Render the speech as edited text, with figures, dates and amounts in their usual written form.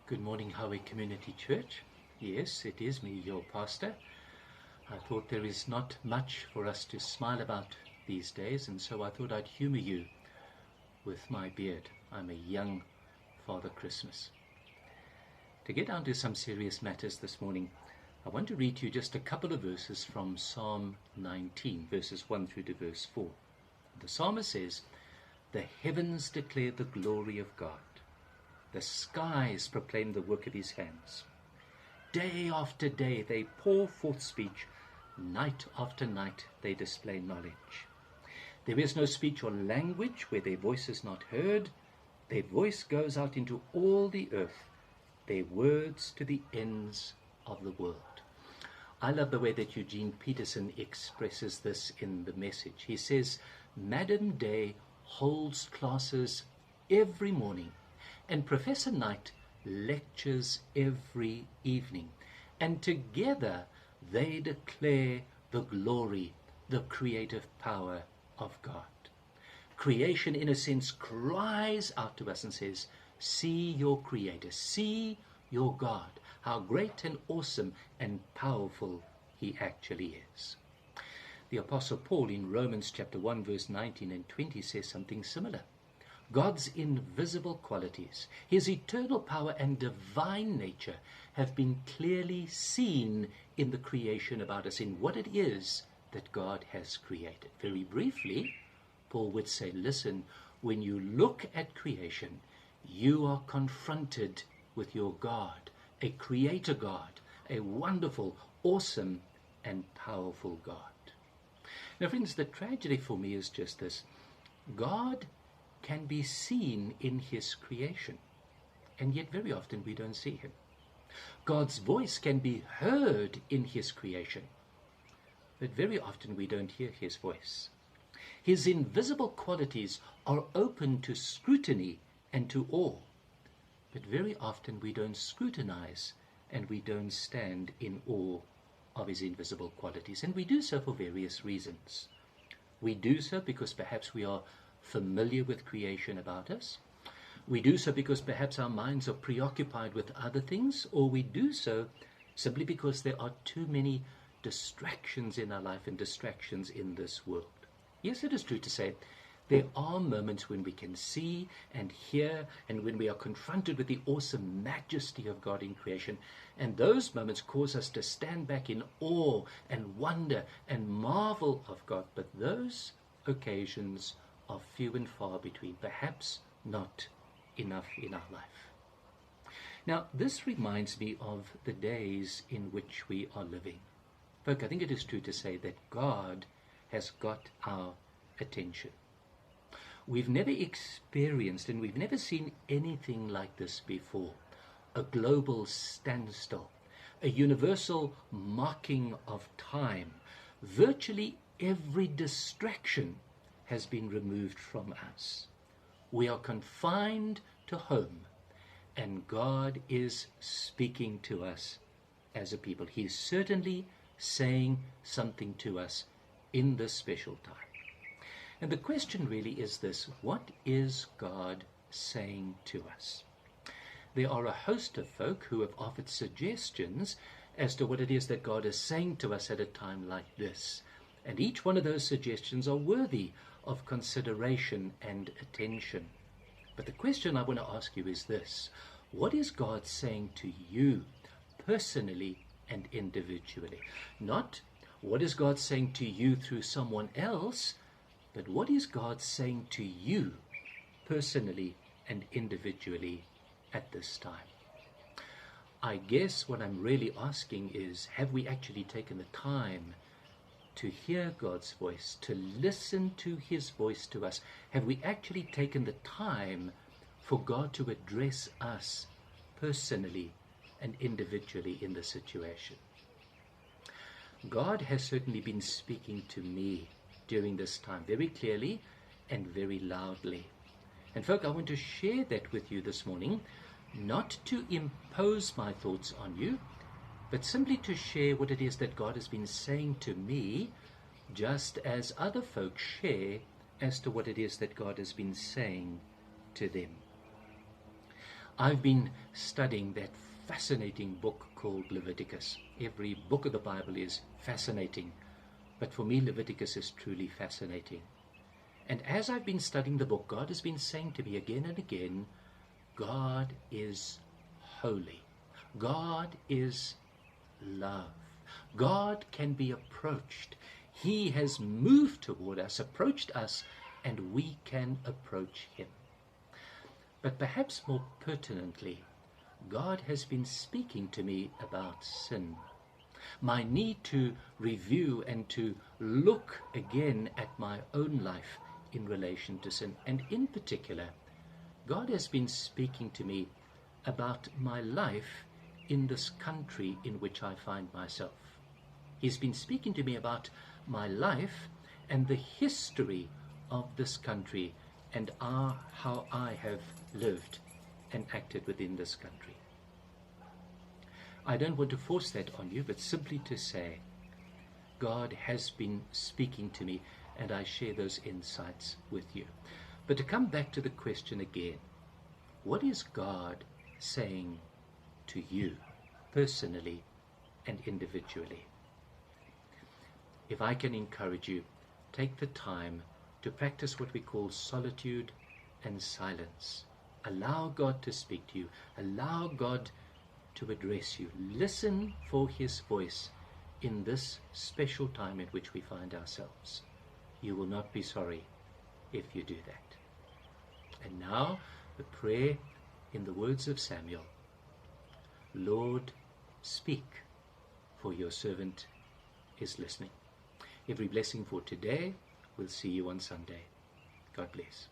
Good morning, Howie Community Church. Yes, it is me, your pastor. I thought there is not much for us to smile about these days, and so I thought I'd humor you with my beard. I'm a young Father Christmas. To get down to some serious matters this morning, I want to read to you just a couple of verses from Psalm 19, verses 1 through to verse 4. The psalmist says, "The heavens declare the glory of God. The skies proclaim the work of his hands. Day after day they pour forth speech. Night after night they display knowledge. There is no speech or language where their voice is not heard. Their voice goes out into all the earth, their words to the ends of the world." I love the way that Eugene Peterson expresses this in the Message. He says, "Madam Day holds classes every morning, and Professor Knight lectures every evening, and together they declare the glory, the creative power of God." Creation, in a sense, cries out to us and says, see your Creator, see your God, how great and awesome and powerful he actually is. The Apostle Paul in Romans chapter 1 verse 19 and 20 says something similar. God's invisible qualities, his eternal power and divine nature have been clearly seen in the creation about us, in what it is that God has created. Very briefly, Paul would say, listen, when you look at creation, you are confronted with your God, a creator God, a wonderful, awesome, and powerful God. Now, friends, the tragedy for me is just this. God can be seen in his creation, and yet very often we don't see him. God's voice can be heard in his creation, but very often we don't hear his voice. His invisible qualities are open to scrutiny and to awe, but very often we don't scrutinize and we don't stand in awe of his invisible qualities, and we do so for various reasons. We do so because perhaps we are familiar with creation about us. We do so because perhaps our minds are preoccupied with other things, or we do so simply because there are too many distractions in our life and distractions in this world. Yes, it is true to say there are moments when we can see and hear, and when we are confronted with the awesome majesty of God in creation, and those moments cause us to stand back in awe and wonder and marvel of God, but those occasions are few and far between, perhaps not enough in our life. Now, this reminds me of the days in which we are living. Folk, I think it is true to say that God has got our attention. We've never experienced and we've never seen anything like this before. A global standstill, a universal marking of time. Virtually every distraction has been removed from us. We are confined to home, and God is speaking to us as a people. He's certainly saying something to us in this special time. And the question really is this: what is God saying to us? There are a host of folk who have offered suggestions as to what it is that God is saying to us at a time like this. And each one of those suggestions are worthy of consideration and attention. But the question I want to ask you is this: what is God saying to you personally and individually? Not what is God saying to you through someone else, but what is God saying to you personally and individually at this time? I guess what I'm really asking is, have we actually taken the time to hear God's voice, to listen to his voice to us? Have we actually taken the time for God to address us personally and individually in the situation? God has certainly been speaking to me during this time very clearly and very loudly. And folk, I want to share that with you this morning, not to impose my thoughts on you, but simply to share what it is that God has been saying to me, just as other folk share as to what it is that God has been saying to them. I've been studying that fascinating book called Leviticus. Every book of the Bible is fascinating, but for me Leviticus is truly fascinating. And as I've been studying the book, God has been saying to me again and again, God is holy. God is love. God can be approached. He has moved toward us, approached us, and we can approach him. But perhaps more pertinently, God has been speaking to me about sin. My need to review and to look again at my own life in relation to sin. And in particular, God has been speaking to me about my life in this country in which I find myself. He's been speaking to me about my life and the history of this country and how I have lived and acted within this country. I don't want to force that on you, but simply to say, God has been speaking to me, and I share those insights with you. But to come back to the question again, what is God saying to you personally and individually? If I can encourage you, take the time to practice what we call solitude and silence. Allow God to speak to you. Allow God to address you. Listen for his voice in this special time in which we find ourselves. You will not be sorry if you do that. And now, the prayer in the words of Samuel. Lord, speak, for your servant is listening. Every blessing for today. We'll see you on Sunday. God bless.